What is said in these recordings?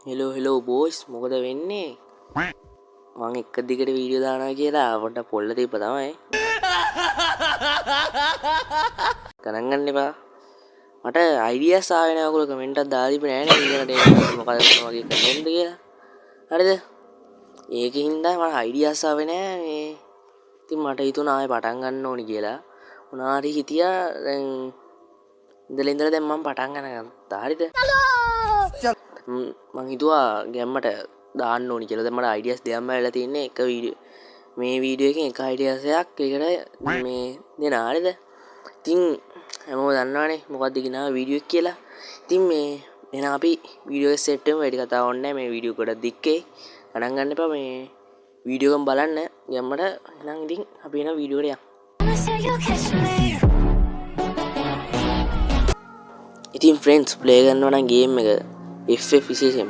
Hello boys මොකද වෙන්නේ මං එක දිගට වීඩියෝ දානවා කියලා පොඩ්ඩක් පොල්ල තිබ්බ තමයි ගණන් ගන්න එපා මට අයිඩියාස් ආවේ නැහැ ඔයගොල්ලෝ කමෙන්ට් එකක් දාලා තිබ්බේ නැහැ නේ ඊළඟට මොකද මොන වගේ කමෙන්ට්ද කියලා හරිද ඒකින් හින්දා මට අයිඩියාස් ආවේ නැහැ මේ ඉතින් මට හිතුණා ආයෙ පටන් ගන්න ඕනි කියලා මොනාරි හිතියා දැන් ඉඳලා දැන් මම පටන් ගන්නවා හරිද මං හිතුවා ගැම්මට දාන්න ඕනි කියලා. දැන් මට අයිඩියාස් දෙකක්ම ඇවිල්ලා තියෙන්නේ එක වීඩියෝ මේ වීඩියෝ එකෙන් එක අයිඩියාස් එකක් ඒකට මේ දෙන හරියද? ඉතින් හැමෝම දන්නවනේ මොකක්ද කියනවා වීඩියෝ එක කියලා. ඉතින් මේ එහෙනම් අපි වීඩියෝ එක සෙට් වෙමු. වැඩි කතාවක් නැහැ. මේ වීඩියෝ ගොඩක් දික්කේ. ගණන් ගන්න එපා මේ වීඩියෝ එකම බලන්න ගැම්මට. එහෙනම් ඉතින් අපි එන වීඩියෝ එකට යමු. ඉතින් ෆ්‍රෙන්ඩ්ස් ප්ලේ කරනවා නම් ගේම් එක FF විශේෂයෙන්ම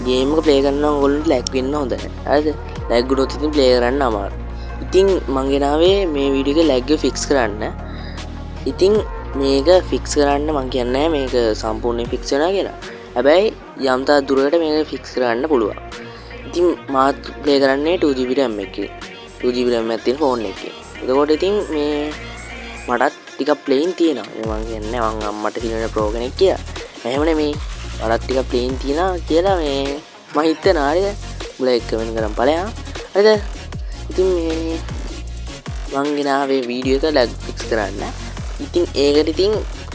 ගේම් එක ප්ලේ කරනවා ඕගොල්ලන්ට ලැග් වෙන්න හොඳ නැහැ. හරිද? ලැග් වුණොත් ඉතින් ප්ලේ කරන්න අමාරුයි. ඉතින් මං ගෙනාවේ මේ වීඩියෝ එකේ ලැග් එක ෆික්ස් කරන්න. ඉතින් මේක ෆික්ස් කරන්න මං කියන්නේ මේක සම්පූර්ණයෙන් ෆික්ස් වෙනවා කියලා. හැබැයි යම් තා දුරකට මේක ෆික්ස් කරන්න පුළුවන්. ඉතින් මාත් ප්ලේ කරන්නේ 2GB RAM එකකින්. 2GB RAM එකක් තියෙන ෆෝන් එකකින්. එතකොට ඉතින් මේ මටත් ටිකක් ප්ලේන් තියෙනවා. මං කියන්නේ මං අම්මට කියන ප්‍රෝ කෙනෙක් කියලා. එහෙම නෙමෙයි. මටත් ටිකක් ප්ලේන් තියෙනවා කියලා මේ මම හිතනවා හරිද? උඹලා එක්ක වෙන කරන් ඵලයන්. හරිද? ඉතින් මේ මං ගෙනාවේ වීඩියෝ එක ලැග් ෆික්ස් කරන්න. ඉතින් ඒකට ඉතින්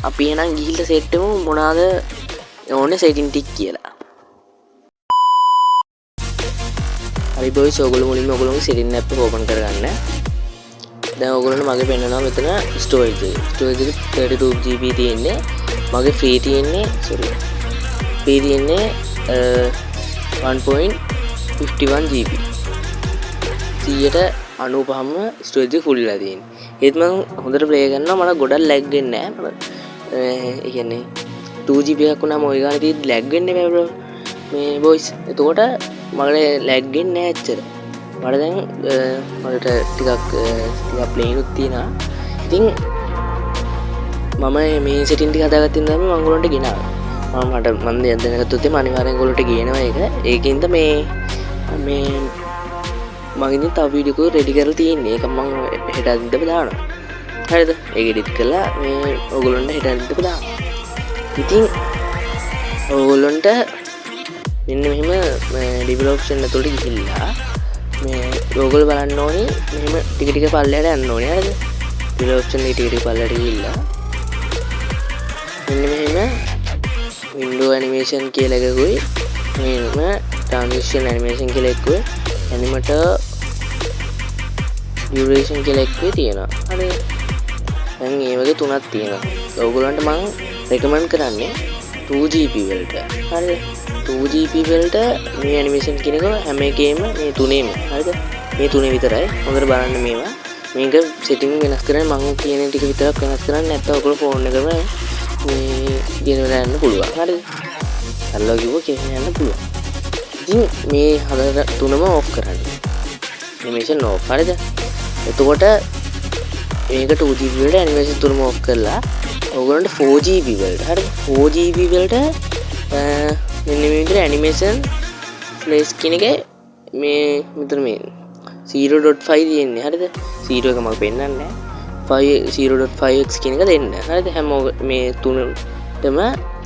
අපි එහෙනම් ගිහිල්ලා සෙට් වෙමු මොනවාද ඕනේ සෙටින් ටික කියලා. හරි බොයිස් ඔයගොල්ලෝ මුලින්ම ඔයගොල්ලෝගේ සෙටින් ඇප් එක ඕපන් කරගන්න. දැන් ඔයගොල්ලන්ට මගේ පෙන්නනවා මෙතන ස්ටෝරේජ් එක. ස්ටෝරේජ් එක 32GB තියෙන්නේ. මගේ ෆ්‍රී තියෙන්නේ ෆ්‍රී තියෙන්නේ 1.51GB. 195ම ස්ටෝරේජ් එක ෆුල් වෙලා තියෙන්නේ. ඒත් මම හොඳට ප්ලේ කරනවා මට ගොඩක් ලැග් වෙන්නේ නැහැ. ඒ කියන්නේ 2GB එකක් වුණාම ওই ගානේ තියෙද්දි ලැග් වෙන්නේ නැහැ බ්‍රෝ. මේ බොයිස්. එතකොට මට ලැග් වෙන්නේ නැහැ ඇත්තට. මට දැන් මට ටිකක් ප්ලේනුත් තියෙනවා. ඉතින් මම මේ සෙටින් ටික හදාගත්තින් තමයි මම ඔයගොල්ලන්ට ගෙනාවේ. මම දැනගත්තොත් එම අනිවාර්යෙන් ඔයගොල්ලන්ට ගේනවා ඒක. ඒකින්ද මේ මම ඉතින් තව වීඩියෝ එකක් රෙඩි කරලා තියෙන්නේ. ඒක මම හෙට අදින්දම දානවා. හරිද? ඒක එඩිට් කරලා මේ ඔයගොල්ලන්ට හෙට අදින්දම දානවා. ඉතින් ඔයගොල්ලන්ට මෙන්න මෙහෙම ඩිවලොප් ඔප්ෂන් ඇතුළට ගිහිල්ලා මේ ඔයගොල්ලෝ බලන්න ඕනේ මෙහෙම ටික ටික පල්ලයට යන්න ඕනේ. හරිද? ඩිවලොප් ඔප්ෂන් එක ටික ටික පල්ලයට ගිහිල්ලා මෙන්න මෙහෙම window animation කියලා එකකුයි මෙහෙම transition animation කියලා එකකුයි animator duration කියලා එකකුයි තියෙනවා. හරි. දැන් මේ වගේ තුනක් තියෙනවා. ඔයගොල්ලන්ට මම recommend කරන්නේ 2GB වලට. හරිද? 2GB වලට මේ animation කියන එක හැම එකේම මේ තුනේම. හරිද? මේ තුනේ විතරයි. හොඳට බලන්න මේවා. මේක setting වෙනස් කරන්න මම කියන ටික විතරක් වෙනස් කරන්නේ නැත්නම් ඔයගොල්ලෝ ෆෝන් එකම මේ ගෙනලා යන්න පුළුවන්. හරිද? අල්ලෝ කිව්ව ගෙනලා යන්න පුළුවන්. ඉතින් මේ හතර තුනම ඔෆ් කරන්න. animation off. හරිද? එතකොට මේක 2GB වලට animation තුනම ඔෆ් කරලා ඔයගොල්ලන්ට 4GB වලට. හරිද? 4GB වලට මෙන්න මේ විදිහට animation flash කියන එක මේ මෙතන මේ 0.5 තියෙන්නේ. හරිද? 0 එක මම පෙන්නන්නේ නැහැ. 0.5x කියන එක දෙන්න. හරිද? හැම මේ තුනටම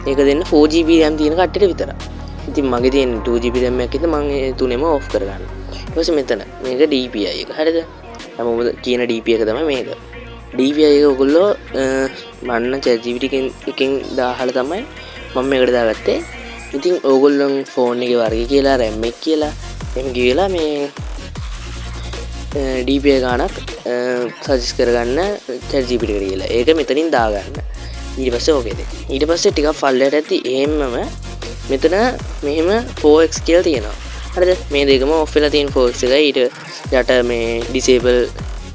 ඒක දෙන්න 4GB RAM තියෙන කට්ටියට විතරයි. ඉතින් මගේ තියෙන 2GB RAM එකක් ඉතින් මම ඒ තුනේම ඔෆ් කරගන්න. ඊට පස්සේ මෙතන මේක DPI එක. හරිද? හැමෝම කියන DPI එක තමයි මේක. DPI එක ඔයගොල්ලෝ මන්න ChatGPT එකෙන් දාහලා තමයි මම මේකට දාගත්තේ. ඉතින් ඔයගොල්ලෝ ෆෝන් එකේ වර්ගය කියලා RAM එක කියලා එහෙම කියලා මේ DPI ගානක් සජෙස්ට් කරගන්න ChatGPT එකට කියලා. ඒක මෙතනින් දාගන්න. ඊට පස්සේ ඕකේද. ඊට පස්සේ ටිකක් ෆල්ලයට ඇති එහෙමම මෙතන මෙහෙම 4x කියලා තියෙනවා. හරිද? මේ දෙකම ඔෆ් වෙලා තියෙන 4x එකයි ඊට යට මේ disable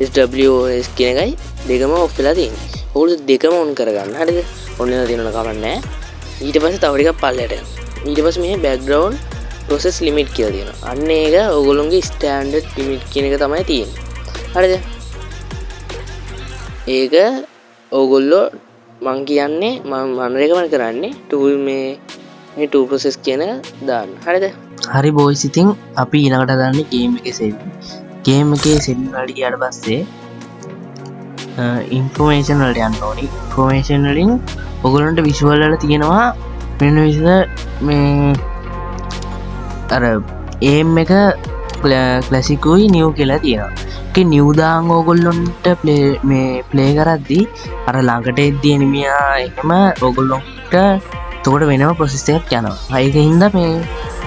SWOS කියන එකයි දෙකම ඔෆ් වෙලා තියෙන්නේ. ඕගොල්ලෝ දෙකම ඔන් කරගන්න. හරිද? ඔන් වෙලා තියෙනවා කමක් නැහැ. ඊට පස්සේ තව ටිකක් පල්ලයට යනවා. ඊට පස්සේ මේ background process limit කියලා තියෙනවා. අන්න ඒක ඔයගොල්ලෝගේ standard limit කියන එක තමයි තියෙන්නේ. හරිද? ඒක ඕගොල්ලෝ මං කියන්නේ මම recommend කරන්නේ 2 මේ මේ 2 process කියන දාන්න. හරිද? හරි බොයිස්, ඉතින් අපි ඊළඟට දාන්නේ ගේම් එකේ සෙට්. ගේම් එකේ සෙට් වලට ගියාට පස්සේ ඉන්ෆෝමේෂන් වලට යන්න ඕනි. ඉන්ෆෝමේෂන් වලින් ඔයගොල්ලන්ට විෂුවල් වල තියෙනවා මෙන්න විදිහට මේ අර ඒම් එක ක්ලාසිකුයි නිව් කියලා තියෙනවා. ඒක නිව් දාන් ඕගොල්ලන්ට ප්ලේ කරද්දී අර ළඟට එද්දී එනිමියා එහෙම ඕගොල්ලන්ට එතකොට වෙනම ප්‍රොසෙස් එකක් යනවා. ඒක හින්දා මේ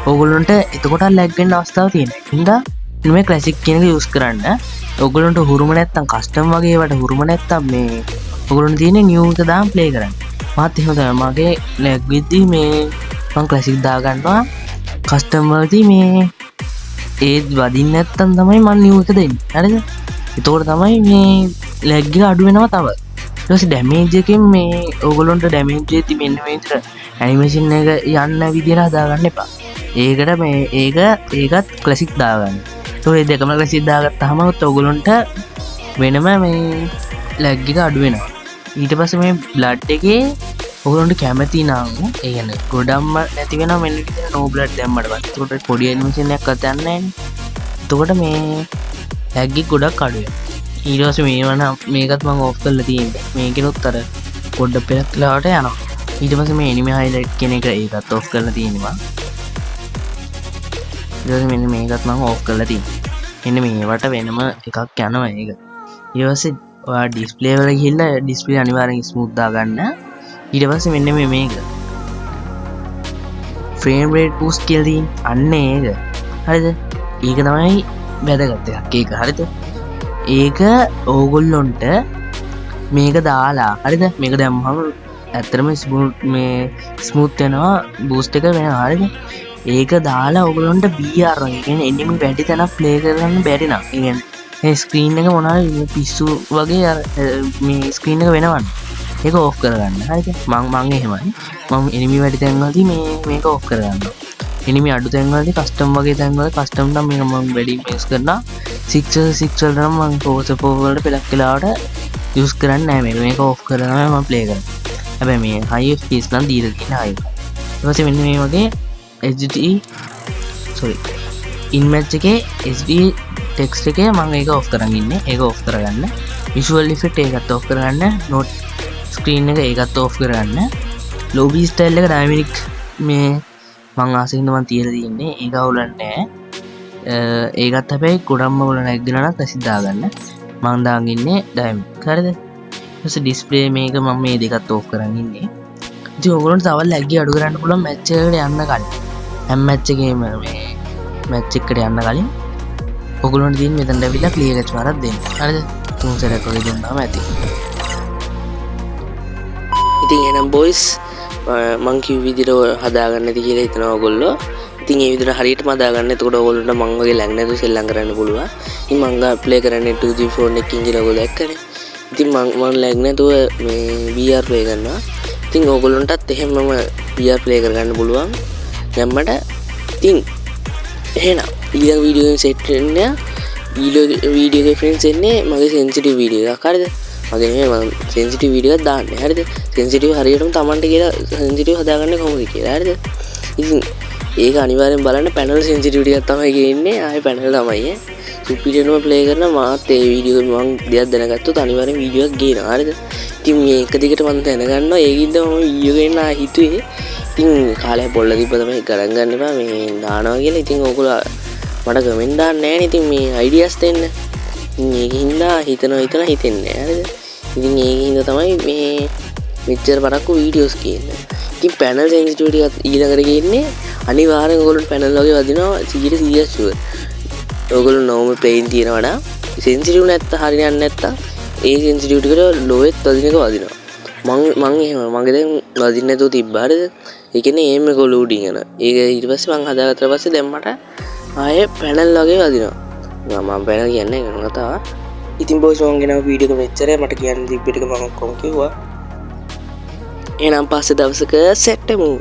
ඕගොල්ලන්ට එතකොට ලැග් වෙන්න අවස්ථාවක් තියෙනවා. හින්දා මේ ක්ලාසික් කියන එක යූස් කරන්න. ඔයගොල්ලන්ට හුරුම නැත්තම් කස්ටම් වගේ ඒවට හුරුම නැත්තම් මේ ඔයගොල්ලන්ට තියෙන්නේ නිව් එක දාන් ප්ලේ කරන්න. මාත් එහෙම තමයි. මගේ ලැග් වෙද්දී මේ මම ක්ලාසික් දා ගන්නවා. කස්ටම් වලදී මේ ඒ වදින්න නැත්තම් තමයි මම නිව් එක දෙන්නේ. හරිද? එතකොට තමයි මේ ලැග් එක අඩු වෙනවා තව. ඊට පස්සේ ඩැමේජ් එකෙන් මේ ඕගොල්ලන්ට ඩැමේජ් එකේ මෙන්න මේ විතර ඇනිමේෂන් එක යන්න විදියට හදාගන්න එපා. ඒකට මේ ඒකත් ක්ලාසික් දාගන්න. ඒ දෙකම ක්ලාසික් දාගත්තාම ඔයගොල්ලන්ට වෙනම මේ ලැග් එක අඩු වෙනවා. ඊට පස්සේ මේ බ්ලඩ් එකේ ඔයගොල්ලන්ට කැමති නම් ඒ කියන්නේ ගොඩක්ම නැති වෙනවා මෙන්න විදිහට නෝ බ්ලඩ් දැම්මට පස්සේ. ඒකට පොඩි ඇනිමේෂන් එකක් අත යන්නේ නැහැ. එතකොට මේ ලැග් එක ගොඩක් අඩු වෙනවා. ඊට පස්සේ මේකත් මම ඕෆ් කරලා තියෙන්නේ. මේකෙනුත් අර පොඩ්ඩක් පෙරක් කාලවට යනවා. ඊට පස්සේ මේ ඇනිමේ හයිලයිට් කියන එක ඒකත් ඕෆ් කරලා තියෙනවා. ඊට පස්සේ මෙන්න මේකත් මම ඕෆ් කරලා තියෙනවා. මෙන්න මේවට වෙනම එකක් යනවා ඒක. ඊට පස්සේ ඔයා ඩිස්ප්ලේ වල ගිහිල්ලා ඩිස්ප්ලේ අනිවාර්යෙන් ස්මූත් දාගන්න. ඊට පස්සේ මෙන්න මේක ෆ්‍රේම් රේට් බූස්ට් කියලා තියෙන්නේ. අන්න ඒක. හරිද? ඒක තමයි වැදගත් එකක්. ඒක හරිද? ඒක ඕගොල්ලොන්ට මේක දාලා හරිද? මේක දැම්මම ඇත්තටම ස්මූත් වෙනවා, බූස්ට් එක වෙනවා. හරිද? ඒක දාලා ඕගොල්ලොන්ට BR වගේ කියන්නේ එනිමි වැඩි තැනක් ප්ලේ කරන්න බැරි නම්, ඒ කියන්නේ මේ ස්ක්‍රීන් එක මොනවා පිස්සු වගේ අර මේ ස්ක්‍රීන් එක වෙනවන්නේ. ඒක ඕෆ් කරගන්න. හරිද? මම එහෙමයි. මම එනිමි වැඩි තැන් වලදී මේක ඕෆ් කරගන්නවා. එනිමි අඩු තැන් වලදී කස්ටම් වගේ තැන් වල කස්ටම් නම් මේක මම වැඩි යූස් කරනවා. 6 වලට නම් මම 4 වලට පෙලක් වෙලාවට යූස් කරන්නේ නැහැ. මේක ඕෆ් කරනවා මම ප්ලේ කරනවා. හැබැයි මේ high FPS නම් දීලා තියෙන high. ඊට පස්සේ මෙන්න මේ වගේ in match එකේ HD text එකේ මම ඒක ඕෆ් කරන් ඉන්නේ. ඒක ඕෆ් කරගන්න. visual effect ඒකත් ඕෆ් කරගන්න. note screen එක ඒකත් ඕෆ් කරගන්න. lobby style එක dynamic මේ මං ආසින්න මං තියලා තියෙන්නේ. ඒක අවුලන්නේ නැහැ. ඒකත් හැබැයි ගොඩක්ම වල නැග්ගලා නම් ඇසිඩ් දාගන්න. මං දාන් ඉන්නේ dynamic. හරිද? ඊට display මේක මම මේ දෙකත් ඕෆ් කරන් ඉන්නේ. ඉතින් ඔයගොල්ලන්ට තව ලැග් අඩු කරන්න පුළුවන් මැච් එකකට යන්න කලින්. හැම මැච් එකේම මේ මැච් එකට යන්න කලින් ඔයගොල්ලන්ට තියෙන මෙතනට ඇවිල්ලා ක්ලියර් එකක් වරක් දෙන්න. හරිද? 3 සැරයක් වගේ දුන්නාම ඇති. ඉතින් එහෙනම් බොයිස් මං කිව් විදිහට හදාගන්න ඇති කියලා හිතනවා ඔයගොල්ලෝ. ඉතින් ඒ විදිහට හරියටම හදාගන්න. එතකොට ඔයගොල්ලන්ට මං වගේ ලැග් නැතුව සෙල්ලම් කරන්න පුළුවන්. ඉතින් මං ප්ලේ කරන්නේ 2G ෆෝන් එකකින් කියලා ඔයගොල්ලෝ දැක්කනේ. ඉතින් මං ලැග් නැතුව මේ VR ප්ලේ කරනවා. ඉතින් ඕගොල්ලන්ටත් එහෙමම VR ප්ලේ කරගන්න පුළුවන්. දැම්මට ඉතින් එහෙනම් ඊළඟ වීඩියෝ එකෙන් සෙට් වෙන්න වීඩියෝ එකේ ෆ්‍රෙන්ඩ්ස් එන්නේ මගේ සෙන්සිටිව් වීඩියෝ එකක්. හරිද? මගේ නෙමෙයි මම සෙන්සිටිව් වීඩියෝ එකක් දාන්නේ. හරිද? සෙන්සිටිව් හරියටම Tamanට කියලා සෙන්සිටිව් හදාගන්නේ කොහොමද කියලා. හරිද? ඉතින් ඒක අනිවාර්යෙන් බලන්න. පැනල් සෙන්සිටිවිටි එකක් තමයි ගේන්නේ. ආයේ පැනල් තමයි සුපිරියර්ම ප්ලේ කරන මාත් ඒ වීඩියෝ එක මම දෙයක් දැනගත්තොත් අනිවාර්යෙන් වීඩියෝ එකක් ගේනවා. හරිද? ඉතින් මේ එක දිගට මම දැනගන්නවා. ඒකින්ද මම වීඩියෝ ගේන්න හිතුවේ. ඉතින් කාලයක් පොල්ල තිබ්බ තමයි ගණන් ගන්න එපා මේ දානවා කියලා. ඉතින් ඕගොල්ලෝ මට කමෙන්ට් දාන්න නැහැ නේ. ඉතින් මේ අයිඩියාස් දෙන්න. ඉතින් ඒකින්ද හිතෙන්නේ නැහැ. හරිද? ඉතින් ඒකින්ද තමයි මේ මෙච්චර පරක්කු වීඩියෝස් කියන්නේ. ඉතින් පැනල් සෙන්සිටිවිටි එක ඊළඟට ගේන්නේ අනිවාර්යෙන් ඔයගොල්ලෝ පැනල් වගේ වදිනවා 100% ෂුවර්. ඔයගොල්ලෝ normal plane තියෙන වඩා සෙන්සිටිව් නැත්නම් හරියන්නේ නැත්නම් ඒ සෙන්සිටිවිටි එකට ලෝවෙත් වදින එක වදිනවා. මං එහෙම මගේ දැන් වදින්න නැතුව තිබ්බා. හරිද? ඒ කියන්නේ aim එක loading යන. ඒක ඊට පස්සේ මං හදාගත්තා පස්සේ දැන් මට ආයේ පැනල් වගේ වදිනවා. මම පැනල් කියන්නේ වෙන කතාවක්. ඉතින් බොයිස් මං ගෙනාව වීඩියෝ එක මෙච්චරයි. මට කියන්න තිබ්බ ටික මම ඔක්කොම කිව්වා. එහෙනම් පස්සේ දවසක සෙට් වෙමු.